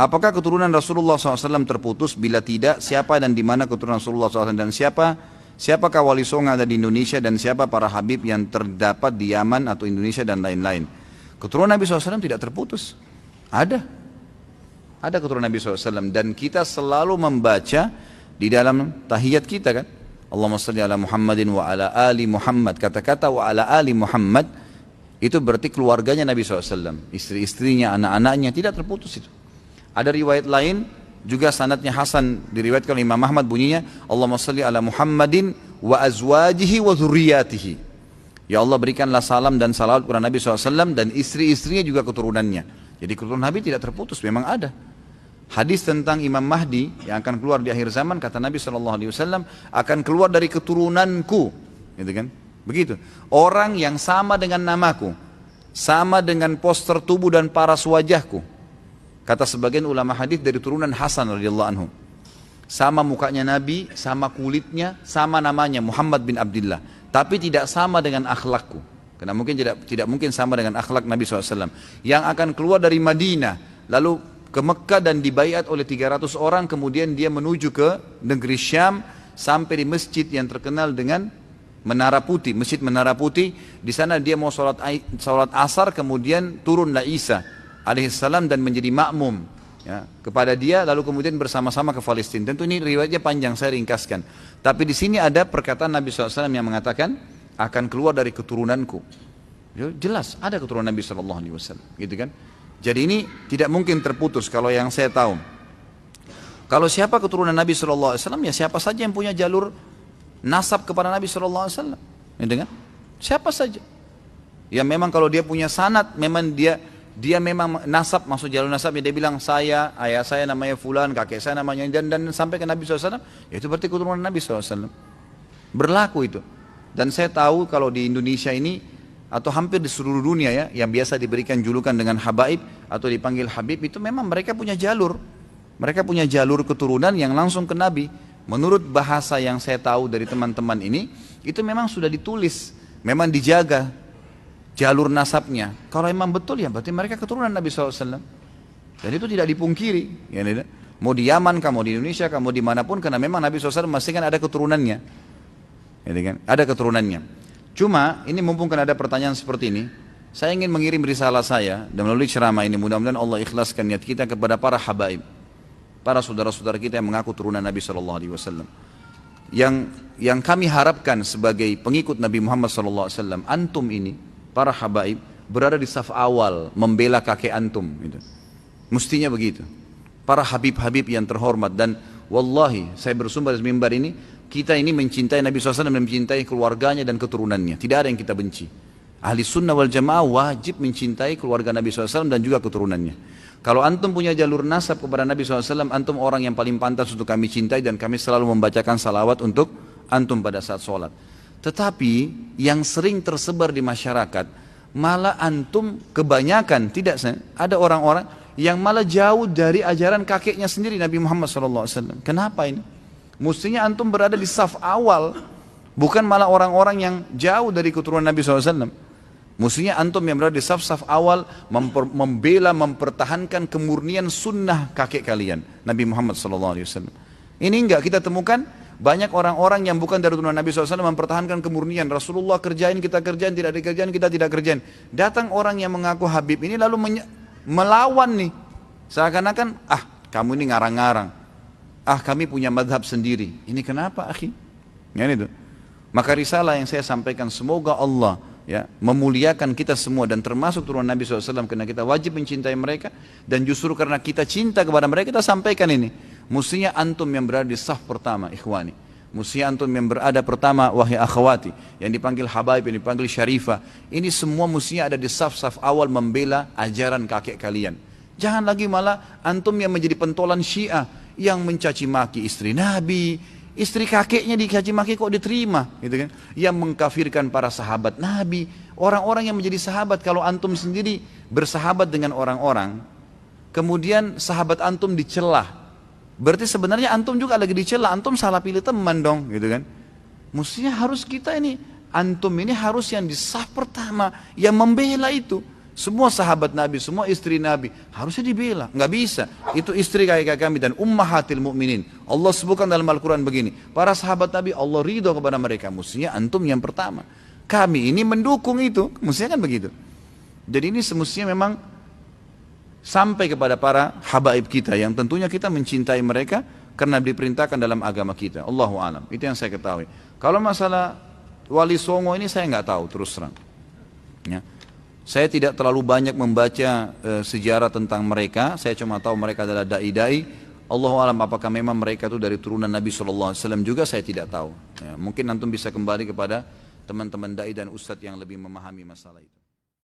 Apakah keturunan Rasulullah SAW terputus? Bila tidak, siapa dan di mana keturunan Rasulullah SAW, dan siapakah wali songo ada di Indonesia, dan siapa para habib yang terdapat di Yaman atau Indonesia dan lain-lain? Keturunan Nabi SAW tidak terputus. Ada keturunan Nabi SAW, dan kita selalu membaca di dalam tahiyat kita kan, Allahumma salli ala Muhammadin wa ala ali Muhammad. Kata-kata wa ala ali Muhammad itu berarti keluarganya Nabi SAW, istri-istrinya, anak-anaknya, tidak terputus itu. Ada riwayat lain juga sanadnya hasan, diriwayatkan oleh Imam Ahmad, bunyinya Allahumma salli ala Muhammadin wa azwajihi wa dzurriyyatihi. Ya Allah, berikanlah salam dan salawat kepada Nabi SAW dan istri-istrinya juga keturunannya. Jadi keturunan Nabi tidak terputus, memang ada. Hadis tentang Imam Mahdi yang akan keluar di akhir zaman, kata Nabi SAW, akan keluar dari keturunanku, gitu kan? Begitu. Orang yang sama dengan namaku, sama dengan poster tubuh dan paras wajahku. Kata sebagian ulama hadis dari turunan Hasan radhiyallahu anhu. Sama mukanya Nabi, sama kulitnya, sama namanya Muhammad bin Abdullah, tapi tidak sama dengan akhlakku. Karena mungkin tidak mungkin sama dengan akhlak Nabi SAW. Yang akan keluar dari Madinah, lalu ke Mekah dan dibaiat oleh 300 orang, kemudian dia menuju ke negeri Syam sampai di masjid yang terkenal dengan Menara Putih, Masjid Menara Putih. Di sana dia mau sholat asar, kemudian turunlah Isa alaihissalam dan menjadi makmum ya, kepada dia, lalu kemudian bersama-sama ke Palestina. Tentu ini riwayatnya panjang, saya ringkaskan. Tapi di sini ada perkataan Nabi SAW yang mengatakan akan keluar dari keturunanku. Jelas ada keturunan Nabi SAW, gitu kan? Jadi ini tidak mungkin terputus kalau yang saya tahu. Kalau siapa keturunan Nabi SAW, ya siapa saja yang punya jalur nasab kepada Nabi SAW, gitu kan? Siapa saja. Ya memang kalau dia punya sanad, memang dia memang nasab, masuk jalur nasab, ya dia bilang ayah saya namanya fulan, kakek saya namanya, dan sampai ke Nabi SAW, ya itu berarti keturunan Nabi SAW. Berlaku itu. Dan saya tahu kalau di Indonesia ini, atau hampir di seluruh dunia ya, yang biasa diberikan julukan dengan habaib atau dipanggil habib, itu memang mereka punya jalur. Mereka punya jalur keturunan yang langsung ke Nabi. Menurut bahasa yang saya tahu dari teman-teman ini, itu memang sudah ditulis, memang dijaga jalur nasabnya. Kalau memang betul ya berarti mereka keturunan Nabi SAW. Dan itu tidak dipungkiri ya, mau di Yaman, kamu di Indonesia, kamu dimanapun, karena memang Nabi SAW masih kan ada keturunannya ya, kan? Ada keturunannya. Cuma ini mumpung kan ada pertanyaan seperti ini, saya ingin mengirim risalah saya dan melalui ceramah ini mudah-mudahan Allah ikhlaskan niat kita kepada para habaib, para saudara-saudara kita yang mengaku turunan Nabi SAW. Yang kami harapkan sebagai pengikut Nabi Muhammad SAW, antum ini, para habaib, berada di saf awal membela kakek antum. Gitu. Mestinya begitu. Para habib-habib yang terhormat, dan wallahi saya bersumber dari mimbar ini, kita ini mencintai Nabi SAW dan mencintai keluarganya dan keturunannya. Tidak ada yang kita benci. Ahli sunnah wal jamaah wajib mencintai keluarga Nabi SAW dan juga keturunannya. Kalau antum punya jalur nasab kepada Nabi SAW, antum orang yang paling pantas untuk kami cintai, dan kami selalu membacakan salawat untuk antum pada saat sholat. Tetapi yang sering tersebar di masyarakat, malah antum kebanyakan, ada orang-orang yang malah jauh dari ajaran kakeknya sendiri Nabi Muhammad SAW. Kenapa ini? Mestinya antum berada di saf awal, bukan malah orang-orang yang jauh dari keturunan Nabi SAW. Mestinya antum yang berada di saf-saf awal, membela, mempertahankan kemurnian sunnah kakek kalian, Nabi Muhammad SAW. Ini enggak kita temukan, banyak orang-orang yang bukan dari keturunan Nabi SAW mempertahankan kemurnian. Rasulullah kerjain, kita kerjain, tidak dikerjain, kita tidak kerjain. Datang orang yang mengaku habib ini lalu melawan nih. Seakan-akan, kamu ini ngarang-ngarang. Kami punya madhab sendiri. Ini kenapa akhi? Ya, itu. Maka risalah yang saya sampaikan, semoga Allah ya memuliakan kita semua dan termasuk turunan Nabi SAW, karena kita wajib mencintai mereka, dan justru karena kita cinta kepada mereka kita sampaikan ini. Mestinya antum yang berada di saf pertama, ikhwani. Mestinya antum yang berada pertama, wahai akhwati, yang dipanggil habaib, yang dipanggil syarifah. Ini semua mestinya ada di saf-saf awal membela ajaran kakek kalian. Jangan lagi malah antum yang menjadi pentolan Syiah, yang mencaci maki istri Nabi, istri kakeknya dicaci maki kok diterima, gitu kan? Yang mengkafirkan para sahabat Nabi, orang-orang yang menjadi sahabat. Kalau antum sendiri bersahabat dengan orang-orang, kemudian sahabat antum dicelah, berarti sebenarnya antum juga lagi dicelah, antum salah pilih teman dong, gitu kan? Mestinya harus kita ini, antum ini harus yang di saf pertama, yang membela itu. Semua sahabat Nabi, semua istri Nabi, harusnya dibela. Nggak bisa. Itu istri kakek kami dan ummahatil mu'minin. Allah sebutkan dalam Al-Quran begini. Para sahabat Nabi, Allah ridho kepada mereka. Mestinya antum yang pertama. Kami ini mendukung itu. Mestinya kan begitu. Jadi ini semestinya memang sampai kepada para habaib kita yang tentunya kita mencintai mereka karena diperintahkan dalam agama kita. Allahu alam. Itu yang saya ketahui. Kalau masalah Wali Songo ini saya nggak tahu terus terang. Ya. Saya tidak terlalu banyak membaca sejarah tentang mereka. Saya cuma tahu mereka adalah dai-dai. Allahu alam apakah memang mereka itu dari turunan Nabi SAW juga saya tidak tahu. Ya, mungkin antum bisa kembali kepada teman-teman dai dan ustadz yang lebih memahami masalah itu.